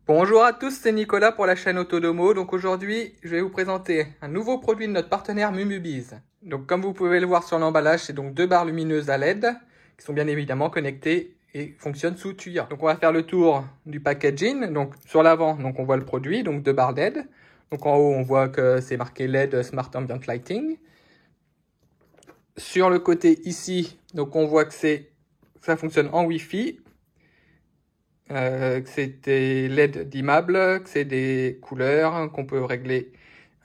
Bonjour à tous, c'est Nicolas pour la chaîne Autodomo. Donc aujourd'hui, je vais vous présenter un nouveau produit de notre partenaire Mumubiz. Donc comme vous pouvez le voir sur l'emballage, c'est donc deux barres lumineuses à LED qui sont bien évidemment connectées et fonctionnent sous tuyau. Donc on va faire le tour du packaging. Donc sur l'avant, donc on voit le produit, donc deux barres LED. Donc en haut, on voit que c'est marqué LED Smart Ambient Lighting. Sur le côté ici, donc on voit que ça fonctionne en Wi-Fi. Que c'est des LED dimmables, que c'est des couleurs, qu'on peut régler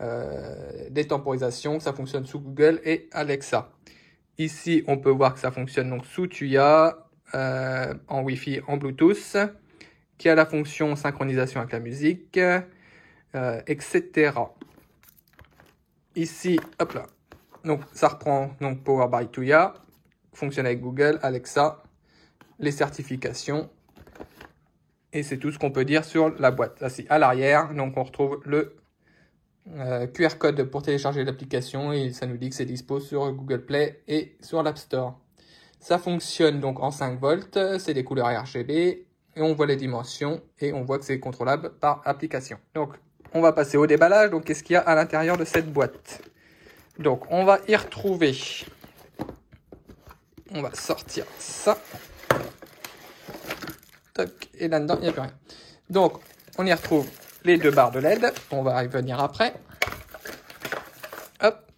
des temporisations, que ça fonctionne sous Google et Alexa. Ici, on peut voir que ça fonctionne donc sous Tuya, en Wi-Fi, en Bluetooth, qui a la fonction synchronisation avec la musique, etc. Ici, hop là. Donc ça reprend donc Power by Tuya, fonctionne avec Google, Alexa, les certifications. Et c'est tout ce qu'on peut dire sur la boîte. Là, c'est à l'arrière, donc on retrouve le QR code pour télécharger l'application et ça nous dit que c'est dispo sur Google Play et sur l'App Store. Ça fonctionne donc en 5 volts, c'est des couleurs RGB et on voit les dimensions et on voit que c'est contrôlable par application. Donc on va passer au déballage. Donc qu'est-ce qu'il y a à l'intérieur de cette boîte? Donc on va y retrouver, on va sortir ça. Et là-dedans, il n'y a plus rien. Donc, on y retrouve les deux barres de LED. On va y venir après. Hop.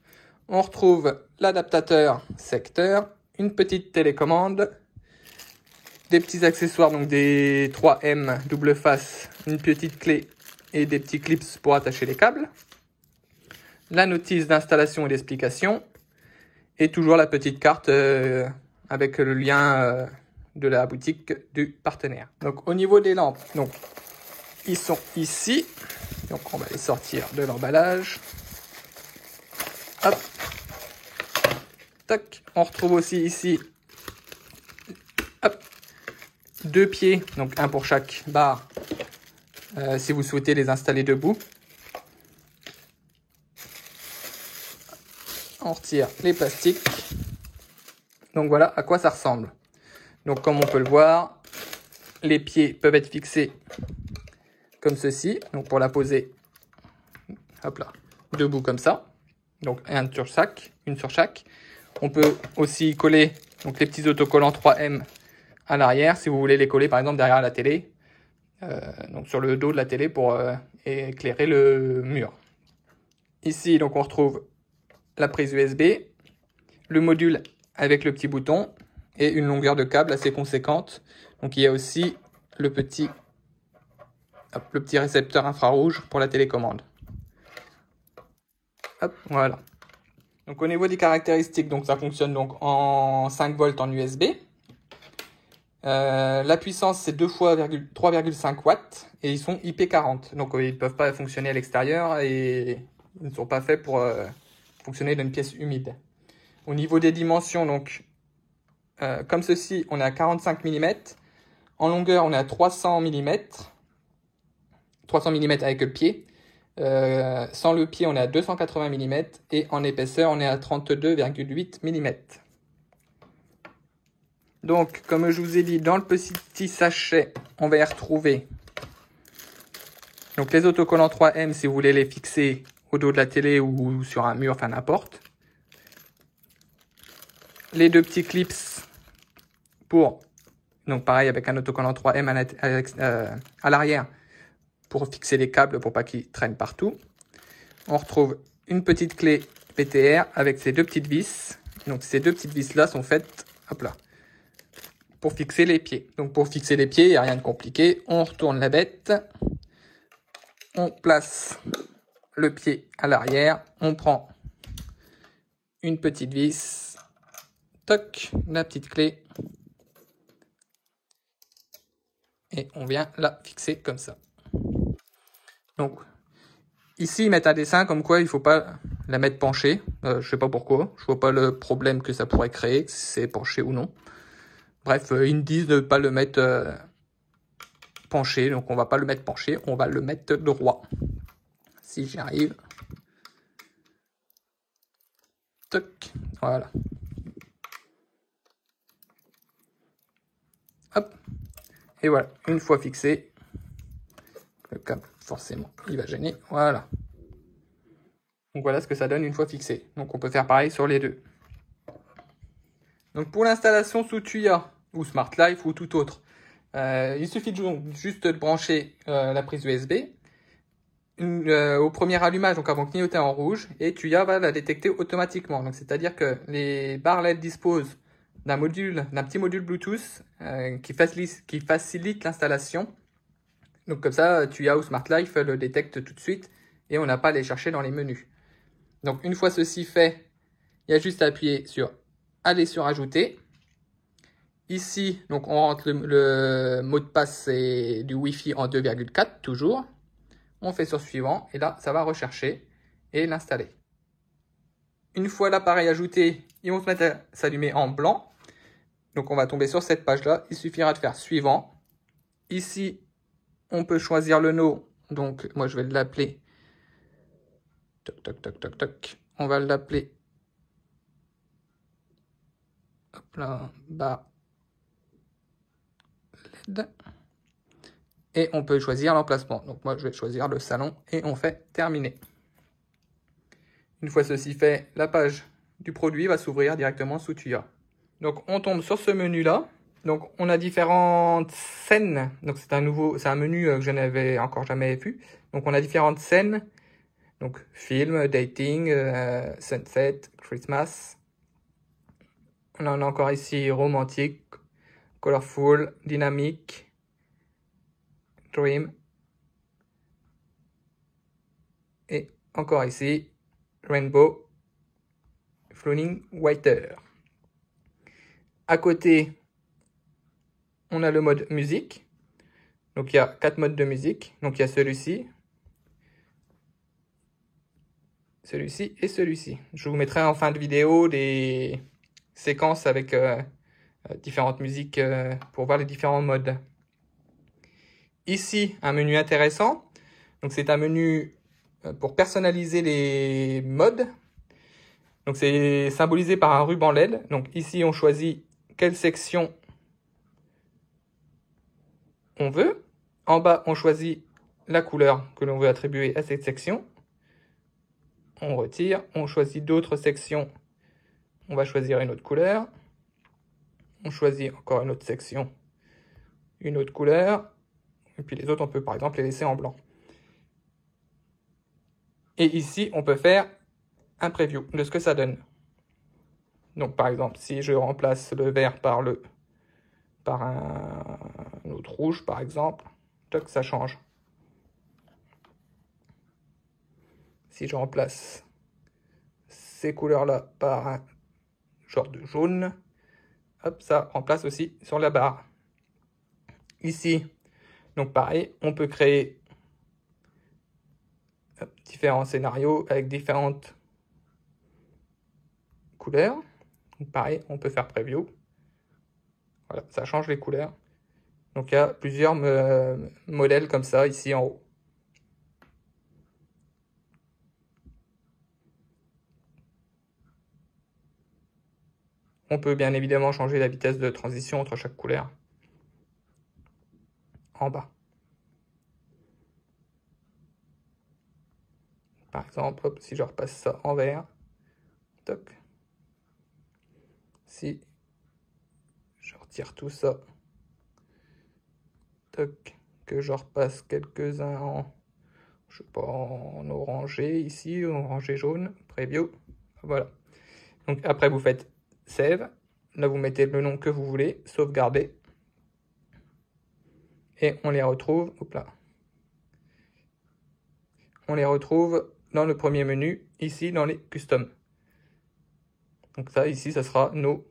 On retrouve l'adaptateur secteur, une petite télécommande, des petits accessoires, donc des 3M double face, une petite clé et des petits clips pour attacher les câbles. La notice d'installation et d'explication. Et toujours la petite carte avec le lien de la boutique du partenaire. Donc au niveau des lampes, donc ils sont ici. Donc on va les sortir de l'emballage. Hop. Tac. On retrouve aussi ici hop, deux pieds, donc un pour chaque barre si vous souhaitez les installer debout. On retire les plastiques. Donc voilà à quoi ça ressemble. Donc comme on peut le voir, les pieds peuvent être fixés comme ceci. Donc pour la poser, hop là, debout comme ça. Donc une sur chaque. On peut aussi coller donc les petits autocollants 3M à l'arrière si vous voulez les coller par exemple derrière la télé. Donc sur le dos de la télé pour éclairer le mur. Ici donc on retrouve la prise USB, le module avec le petit bouton et une longueur de câble assez conséquente. Donc il y a aussi le petit récepteur infrarouge pour la télécommande. Hop, voilà. Donc au niveau des caractéristiques, donc ça fonctionne donc en 5 volts en USB. La puissance c'est 3,5 watts et ils sont IP40. Donc ils ne peuvent pas fonctionner à l'extérieur et ils ne sont pas faits pour fonctionner dans une pièce humide. Au niveau des dimensions, donc comme ceci, on est à 45 mm. En longueur, on est à 300 mm. 300 mm avec le pied. Sans le pied, on est à 280 mm. Et en épaisseur, on est à 32,8 mm. Donc, comme je vous ai dit, dans le petit sachet, on va y retrouver donc les autocollants 3M si vous voulez les fixer au dos de la télé ou sur un mur, enfin n'importe. Les deux petits clips pour, donc pareil avec un autocollant 3M à l'arrière pour fixer les câbles pour pas qu'ils traînent partout. On retrouve une petite clé PTR avec ces deux petites vis. Donc ces deux petites vis là sont faites, hop là, pour fixer les pieds. Donc pour fixer les pieds, il n'y a rien de compliqué. On retourne la bête. On place le pied à l'arrière. On prend une petite vis. Toc, la petite clé. Et on vient la fixer comme ça. Donc ici ils mettent un dessin comme quoi il ne faut pas la mettre penchée. Je sais pas pourquoi. Je vois pas le problème que ça pourrait créer, si c'est penché ou non. Bref, ils me disent de ne pas le mettre penché. Donc on va pas le mettre penché, on va le mettre droit. Si j'y arrive. Toc, voilà. Hop. Et voilà, une fois fixé, câble, forcément, il va gêner. Voilà. Donc voilà ce que ça donne une fois fixé. Donc on peut faire pareil sur les deux. Donc pour l'installation sous Tuya ou Smart Life ou tout autre, il suffit juste de brancher la prise USB au premier allumage, donc avant clignoter en rouge, et Tuya va la détecter automatiquement. Donc c'est-à-dire que les barres LED disposent d'un petit module Bluetooth qui facilite l'installation. Donc comme ça, Tuya ou Smart Life le détecte tout de suite et on n'a pas à aller chercher dans les menus. Donc une fois ceci fait, il y a juste à appuyer sur aller sur ajouter. Ici, donc on rentre le mot de passe du Wi-Fi en 2,4 toujours. On fait sur suivant et là, ça va rechercher et l'installer. Une fois l'appareil ajouté, ils vont se mettre à s'allumer en blanc. Donc on va tomber sur cette page-là. Il suffira de faire suivant. Ici, on peut choisir le nom. Donc moi, je vais l'appeler. Toc, toc, toc, toc, toc. On va l'appeler. Hop là, bas. LED. Et on peut choisir l'emplacement. Donc moi, je vais choisir le salon et on fait terminer. Une fois ceci fait, la page du produit va s'ouvrir directement sous Tuya. Donc on tombe sur ce menu-là. Donc on a différentes scènes. Donc c'est un menu que je n'avais encore jamais vu. Donc on a différentes scènes. Donc film, dating, sunset, Christmas. On en a encore ici romantique, colorful, dynamique, dream. Et encore ici, rainbow, flowing whiter. À côté, on a le mode musique. Donc il y a 4 modes de musique. Donc il y a celui-ci, celui-ci et celui-ci. Je vous mettrai en fin de vidéo des séquences avec différentes musiques pour voir les différents modes. Ici, un menu intéressant. Donc c'est un menu pour personnaliser les modes. Donc c'est symbolisé par un ruban LED. Donc ici, on choisit quelle section on veut. En bas, on choisit la couleur que l'on veut attribuer à cette section. On retire, on choisit d'autres sections. On va choisir une autre couleur. On choisit encore une autre section, une autre couleur. Et puis les autres, on peut par exemple les laisser en blanc. Et ici, on peut faire un preview de ce que ça donne. Donc par exemple, si je remplace le vert par un autre rouge, par exemple, toc, ça change. Si je remplace ces couleurs-là par un genre de jaune, hop, ça remplace aussi sur la barre. Ici, donc pareil, on peut créer différents scénarios avec différentes couleurs. Donc pareil, on peut faire preview. Voilà, ça change les couleurs. Donc il y a plusieurs modèles comme ça ici en haut. On peut bien évidemment changer la vitesse de transition entre chaque couleur. En bas. Par exemple, hop, si je repasse ça en vert, toc. Si je retire tout ça, toc, que je repasse quelques-uns en, je sais pas, en orangé ici, orangé jaune, preview, voilà. Donc après vous faites save, là vous mettez le nom que vous voulez, sauvegarder, et on les retrouve, hop là. On les retrouve dans le premier menu, ici dans les custom. Donc ça, ici, ça sera notre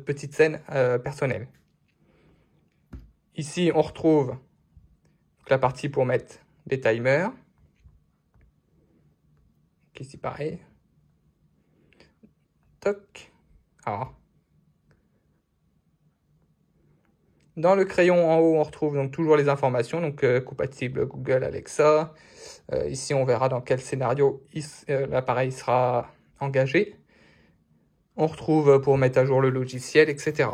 petite scène personnelle. Ici, on retrouve la partie pour mettre des timers. Donc ici, pareil. Toc. Alors. Dans le crayon en haut, on retrouve donc toujours les informations, donc compatible Google, Alexa. Ici, on verra dans quel scénario l'appareil sera engagé. On retrouve pour mettre à jour le logiciel, etc.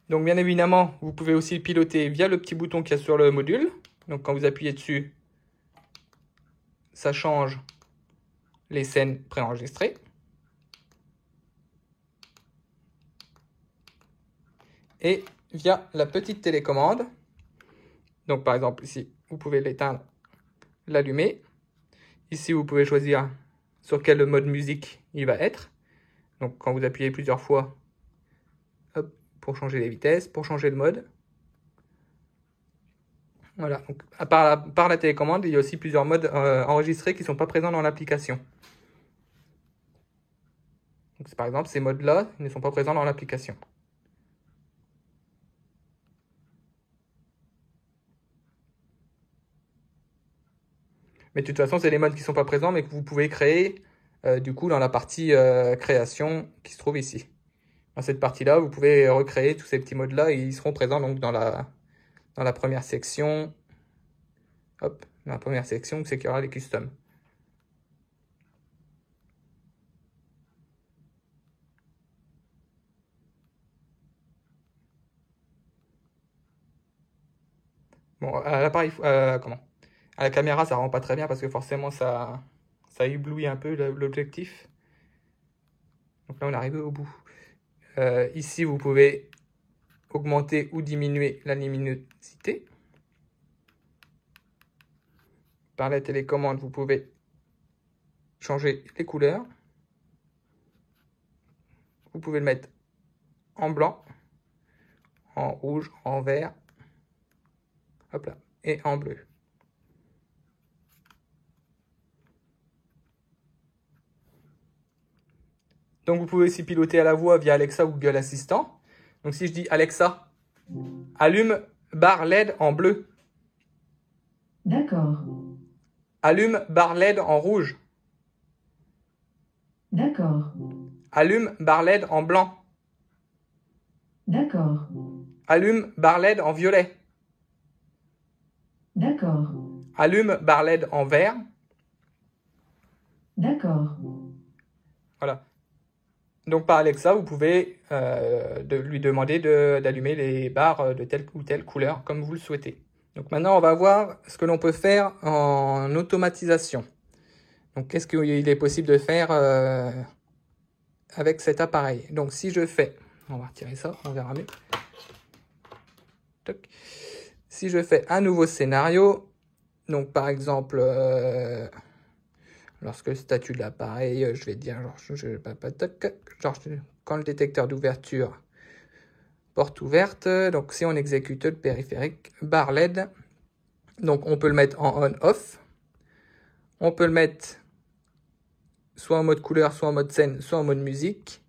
Donc bien évidemment, vous pouvez aussi piloter via le petit bouton qu'il y a sur le module. Donc quand vous appuyez dessus, ça change les scènes préenregistrées. Et via la petite télécommande, donc par exemple ici, vous pouvez l'éteindre, l'allumer. Ici, vous pouvez choisir sur quel mode musique il va être. Donc quand vous appuyez plusieurs fois, hop, pour changer les vitesses, pour changer le mode. Voilà, donc par la télécommande, il y a aussi plusieurs modes enregistrés qui ne sont pas présents dans l'application. Donc par exemple, ces modes-là, ils ne sont pas présents dans l'application. Mais de toute façon, c'est les modes qui ne sont pas présents, mais que vous pouvez créer du coup dans la partie création qui se trouve ici. Dans cette partie-là, vous pouvez recréer tous ces petits modes-là et ils seront présents donc dans la première section. Hop, dans la première section, c'est qu'il y aura les customs. Bon, à l'appareil, à la caméra, ça rend pas très bien parce que forcément, ça éblouit un peu l'objectif. Donc là, on est arrivé au bout. Ici, vous pouvez augmenter ou diminuer la luminosité. Par la télécommande, vous pouvez changer les couleurs. Vous pouvez le mettre en blanc, en rouge, en vert, hop là, et en bleu. Donc vous pouvez aussi piloter à la voix via Alexa ou Google Assistant. Donc si je dis Alexa, allume barre LED en bleu. D'accord. Allume barre LED en rouge. D'accord. Allume barre LED en blanc. D'accord. Allume barre LED en violet. D'accord. Allume barre LED en vert. D'accord. Voilà. Donc par Alexa, vous pouvez lui demander d'allumer les barres de telle ou telle couleur comme vous le souhaitez. Donc maintenant, on va voir ce que l'on peut faire en automatisation. Donc qu'est-ce qu'il est possible de faire avec cet appareil. Donc si je fais, on va retirer ça, on verra mieux. Toc. Si je fais un nouveau scénario, donc par exemple, lorsque le statut de l'appareil, je vais dire, genre, quand le détecteur d'ouverture, porte ouverte, donc si on exécute le périphérique, barre LED, donc on peut le mettre en on-off, on peut le mettre soit en mode couleur, soit en mode scène, soit en mode musique,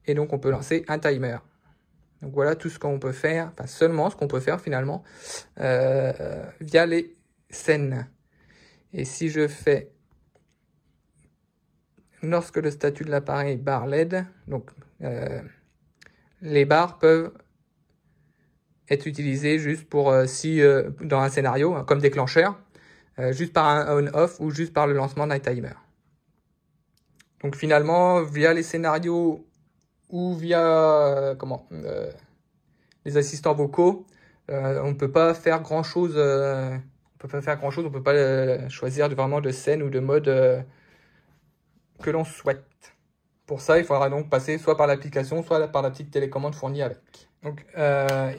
et donc on peut lancer un timer. Donc voilà tout ce qu'on peut faire, enfin seulement ce qu'on peut faire finalement via les scènes. Et si je fais lorsque le statut de l'appareil barre LED, donc les barres peuvent être utilisées juste pour si dans un scénario hein, comme déclencheur, juste par un on/off ou juste par le lancement d'un timer. Donc finalement via les scénarios ou via les assistants vocaux, on ne peut pas faire grand chose. On peut pas faire grand chose. On peut pas choisir vraiment de scène ou de mode que l'on souhaite. Pour ça, il faudra donc passer soit par l'application, soit par la petite télécommande fournie avec. Donc,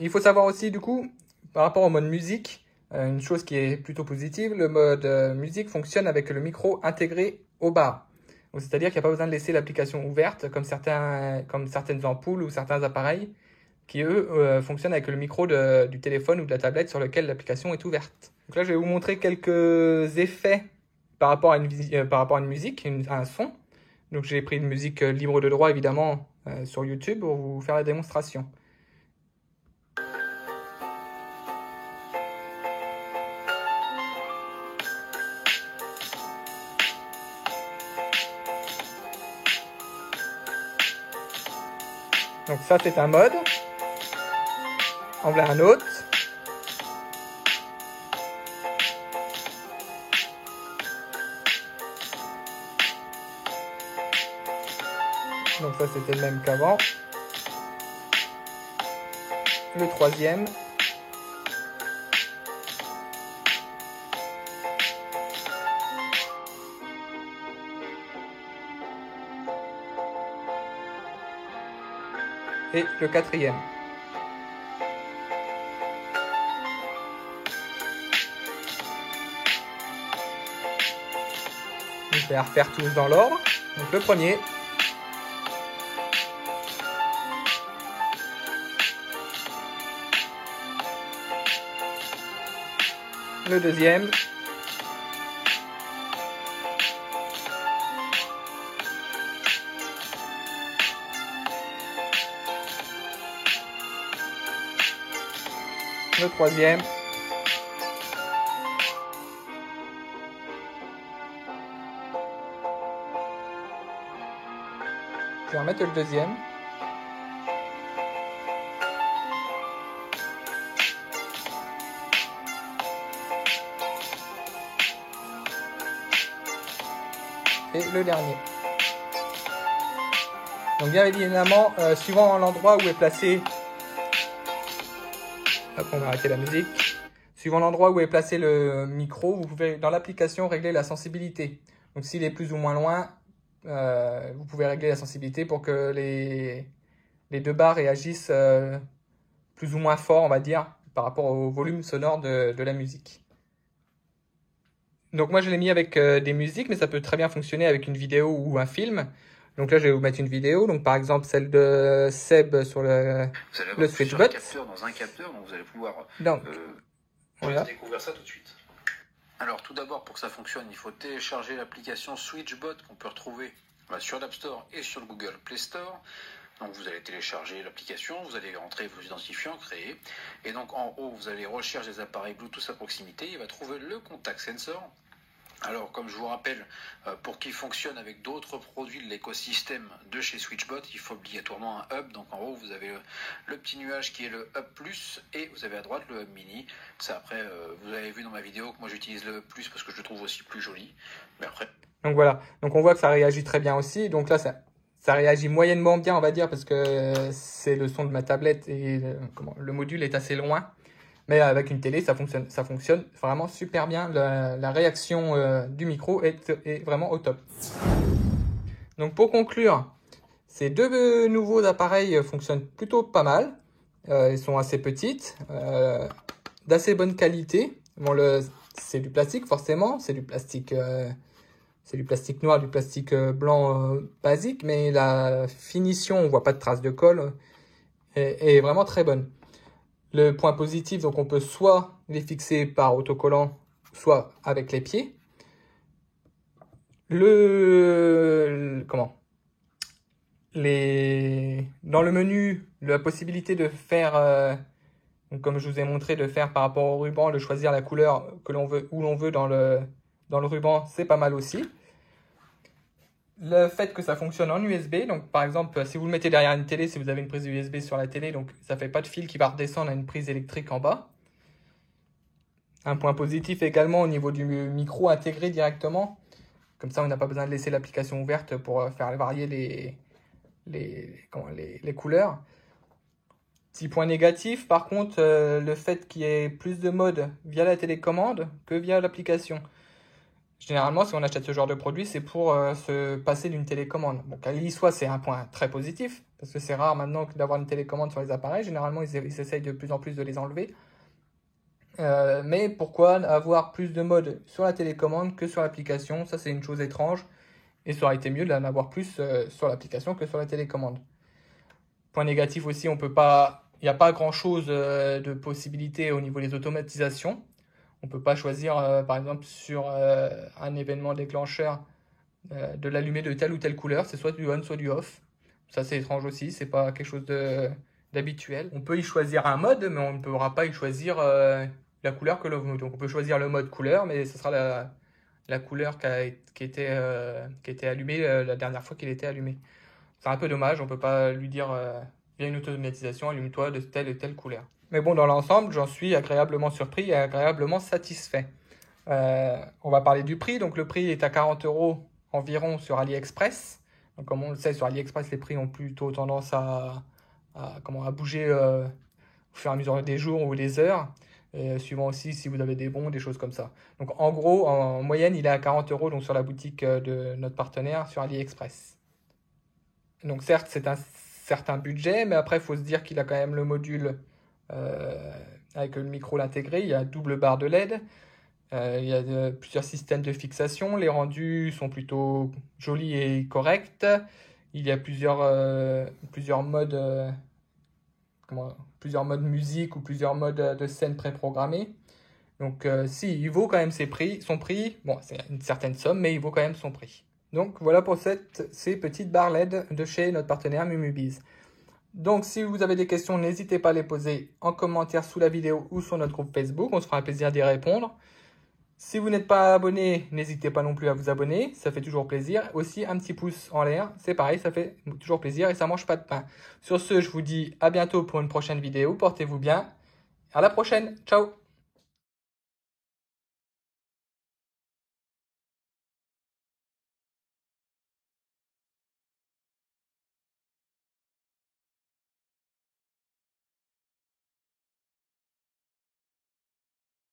il faut savoir aussi du coup, par rapport au mode musique, une chose qui est plutôt positive, le mode musique fonctionne avec le micro intégré au bar. C'est-à-dire qu'il n'y a pas besoin de laisser l'application ouverte comme certaines ampoules ou certains appareils qui, eux, fonctionnent avec le micro du téléphone ou de la tablette sur lequel l'application est ouverte. Donc là, je vais vous montrer quelques effets par rapport à une musique, à un son. Donc j'ai pris une musique libre de droit, évidemment, sur YouTube pour vous faire la démonstration. Donc ça, c'est un mode. On voit un autre. Donc ça, c'était le même qu'avant. le troisième. Et le quatrième. Je vais refaire tous dans l'ordre. Donc le premier. Le deuxième. Le troisième. Je vais remettre le deuxième. Et le dernier. Donc bien évidemment, suivant l'endroit où est placé... Hop, on va arrêter la musique. Suivant l'endroit où est placé le micro, vous pouvez dans l'application régler la sensibilité. Donc s'il est plus ou moins loin, vous pouvez régler la sensibilité pour que les deux barres réagissent plus ou moins fort, on va dire, par rapport au volume sonore de la musique. Donc moi je l'ai mis avec des musiques, mais ça peut très bien fonctionner avec une vidéo ou un film. Donc là je vais vous mettre une vidéo, donc par exemple celle de Seb sur le SwitchBot. Dans un capteur, donc vous allez pouvoir voilà. découvrir ça tout de suite. Alors tout d'abord, pour que ça fonctionne, il faut télécharger l'application SwitchBot qu'on peut retrouver sur l'App Store et sur le Google Play Store. Donc vous allez télécharger l'application, vous allez rentrer vos identifiants, créer. Et donc en haut, vous allez recherche des appareils Bluetooth à proximité. Il va trouver le contact sensor. Alors, comme je vous rappelle, pour qu'il fonctionne avec d'autres produits de l'écosystème de chez SwitchBot, il faut obligatoirement un hub. Donc en haut, vous avez le petit nuage qui est le hub plus et vous avez à droite le hub mini. Ça après, vous avez vu dans ma vidéo que moi j'utilise le hub plus parce que je le trouve aussi plus joli. Mais après... Donc voilà, donc on voit que ça réagit très bien aussi. Donc là, ça réagit moyennement bien, on va dire, parce que c'est le son de ma tablette et le module est assez loin. Mais avec une télé, ça fonctionne vraiment super bien. La réaction du micro est vraiment au top. Donc pour conclure, ces deux nouveaux appareils fonctionnent plutôt pas mal. Ils sont assez petites, d'assez bonne qualité. Bon, c'est du plastique forcément, c'est du plastique noir, du plastique blanc basique, mais la finition, on voit pas de traces de colle, est vraiment très bonne. Le point positif, donc on peut soit les fixer par autocollant, soit avec les pieds. Dans le menu, la possibilité de faire, comme je vous ai montré, de faire par rapport au ruban, de choisir la couleur que l'on veut, où l'on veut dans le ruban, c'est pas mal aussi. Le fait que ça fonctionne en USB, donc par exemple, si vous le mettez derrière une télé, si vous avez une prise USB sur la télé, donc ça fait pas de fil qui va redescendre à une prise électrique en bas. Un point positif également au niveau du micro intégré directement. Comme ça, on n'a pas besoin de laisser l'application ouverte pour faire varier les couleurs. Petit point négatif, par contre, le fait qu'il y ait plus de modes via la télécommande que via l'application. Généralement, si on achète ce genre de produit, c'est pour se passer d'une télécommande. Donc, à l'ISOA, c'est un point très positif, parce que c'est rare maintenant d'avoir une télécommande sur les appareils. Généralement, ils essayent de plus en plus de les enlever. Mais pourquoi avoir plus de modes sur la télécommande que sur l'application? Ça, c'est une chose étrange. Et ça aurait été mieux d'en avoir plus sur l'application que sur la télécommande. Point négatif aussi, il n'y a pas grand-chose de possibilités au niveau des automatisations. On ne peut pas choisir, par exemple, sur un événement déclencheur, de l'allumer de telle ou telle couleur. C'est soit du on, soit du off. Ça, c'est étrange aussi. C'est pas quelque chose d'habituel. On peut y choisir un mode, mais on ne pourra pas y choisir la couleur que l'on veut. Donc, on peut choisir le mode couleur, mais ce sera la couleur qui était allumée la dernière fois qu'il était allumé. C'est un peu dommage. On ne peut pas lui dire, via une automatisation, allume-toi de telle et telle couleur. Mais bon, dans l'ensemble, j'en suis agréablement surpris et agréablement satisfait. On va parler du prix. Donc, le prix est à 40 € environ sur AliExpress. Donc, comme on le sait, sur AliExpress, les prix ont plutôt tendance à bouger au fur et à mesure des jours ou des heures, suivant aussi si vous avez des bons, des choses comme ça. Donc en gros, en moyenne, il est à 40 € donc sur la boutique de notre partenaire sur AliExpress. Donc certes, c'est un certain budget, mais après, il faut se dire qu'il a quand même le module avec le micro intégré. Il y a double barre de LED. Il y a plusieurs systèmes de fixation. Les rendus sont plutôt jolis et corrects. Il y a plusieurs modes, plusieurs modes musique ou plusieurs modes de scène préprogrammés. Donc, si, il vaut quand même son prix. Bon, c'est une certaine somme, mais il vaut quand même son prix. Donc, voilà pour ces petites barres LED de chez notre partenaire Mumubiz. Donc, si vous avez des questions, n'hésitez pas à les poser en commentaire sous la vidéo ou sur notre groupe Facebook. On se fera un plaisir d'y répondre. Si vous n'êtes pas abonné, n'hésitez pas non plus à vous abonner. Ça fait toujours plaisir. Aussi, un petit pouce en l'air. C'est pareil, ça fait toujours plaisir et ça mange pas de pain. Sur ce, je vous dis à bientôt pour une prochaine vidéo. Portez-vous bien. À la prochaine. Ciao.